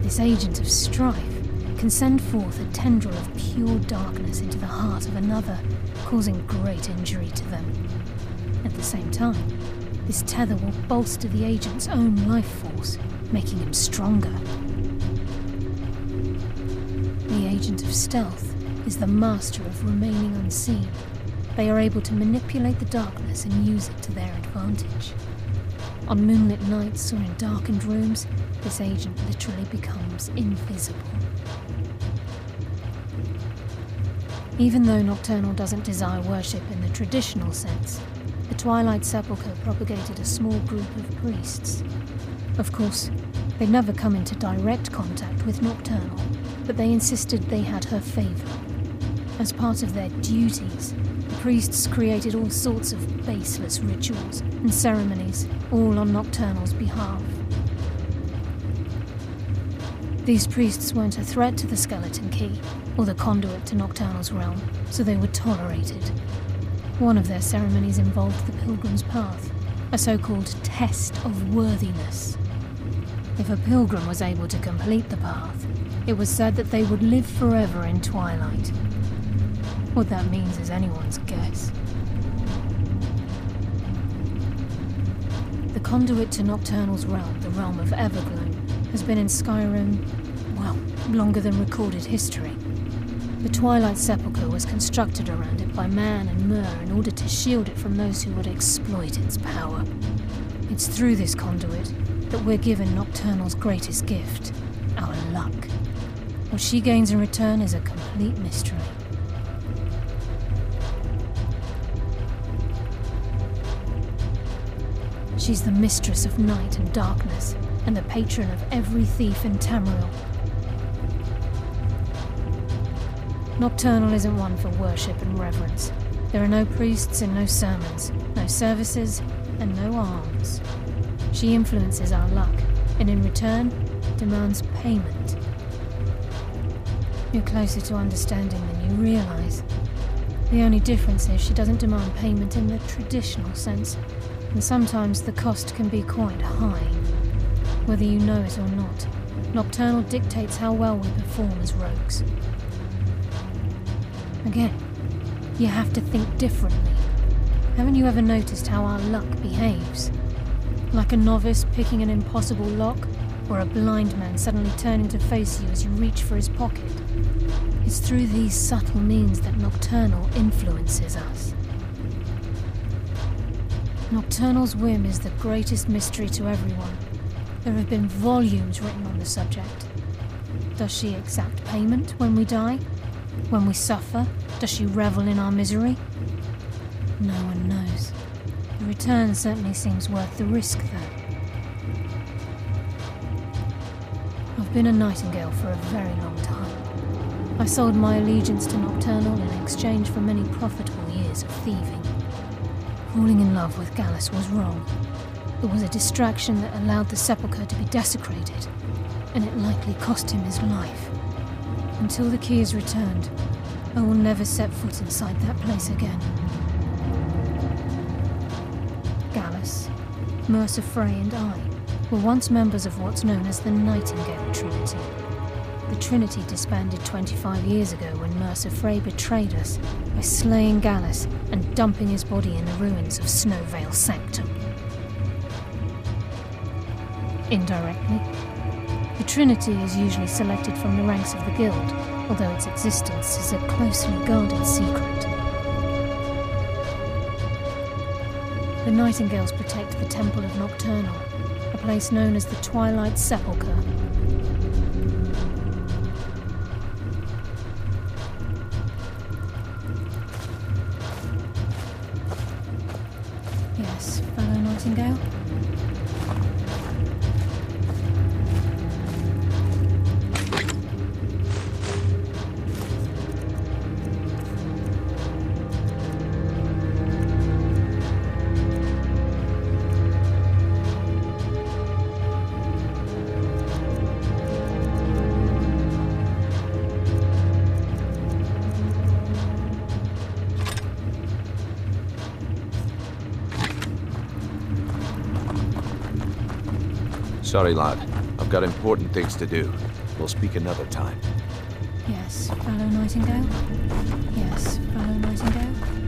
This agent of strife can send forth a tendril of pure darkness into the heart of another, causing great injury to them. At the same time, this tether will bolster the agent's own life force, making him stronger. The agent of stealth is the master of remaining unseen. They are able to manipulate the darkness and use it to their advantage. On moonlit nights or in darkened rooms, this agent literally becomes invisible. Even though Nocturnal doesn't desire worship in the traditional sense, the Twilight Sepulcher propagated a small group of priests. Of course, they'd never come into direct contact with Nocturnal, but they insisted they had her favor. As part of their duties, the priests created all sorts of baseless rituals and ceremonies, all on Nocturnal's behalf. These priests weren't a threat to the Skeleton Key, or the conduit to Nocturnal's realm, so they were tolerated. One of their ceremonies involved the Pilgrim's Path, a so-called test of worthiness. If a pilgrim was able to complete the path, it was said that they would live forever in Twilight. What that means is anyone's guess. The conduit to Nocturnal's realm, the realm of Everglow, has been in Skyrim, well, longer than recorded history. The Twilight Sepulcher was constructed around it by Man and Mer in order to shield it from those who would exploit its power. It's through this conduit that we're given Nocturnal's greatest gift, our luck. What she gains in return is a complete mystery. She's the mistress of night and darkness, and the patron of every thief in Tamriel. Nocturnal isn't one for worship and reverence. There are no priests and no sermons, no services, and no alms. She influences our luck, and in return, demands payment. You're closer to understanding than you realize. The only difference is she doesn't demand payment in the traditional sense, and sometimes the cost can be quite high. Whether you know it or not, Nocturnal dictates how well we perform as rogues. Again, you have to think differently. Haven't you ever noticed how our luck behaves? Like a novice picking an impossible lock, or a blind man suddenly turning to face you as you reach for his pocket. It's through these subtle means that Nocturnal influences us. Nocturnal's whim is the greatest mystery to everyone. There have been volumes written on the subject. Does she exact payment when we die? When we suffer, does she revel in our misery? No one knows. The return certainly seems worth the risk, though. I've been a nightingale for a very long time. I sold my allegiance to Nocturnal in exchange for many profitable years of thieving. Falling in love with Gallus was wrong. It was a distraction that allowed the Sepulchre to be desecrated, and it likely cost him his life. Until the key is returned, I will never set foot inside that place again. Gallus, Mercer Frey and I were once members of what's known as the Nightingale Trinity. The Trinity disbanded 25 years ago when Mercer Frey betrayed us by slaying Gallus and dumping his body in the ruins of Snowvale Sanctum. Indirectly, the Trinity is usually selected from the ranks of the Guild, although its existence is a closely guarded secret. The Nightingales protect the Temple of Nocturnal, a place known as the Twilight Sepulcher. Yes, fellow Nightingale? Sorry, lad. I've I've got important things to do. We'll speak another time. Yes, fellow Nightingale? Yes, fellow Nightingale?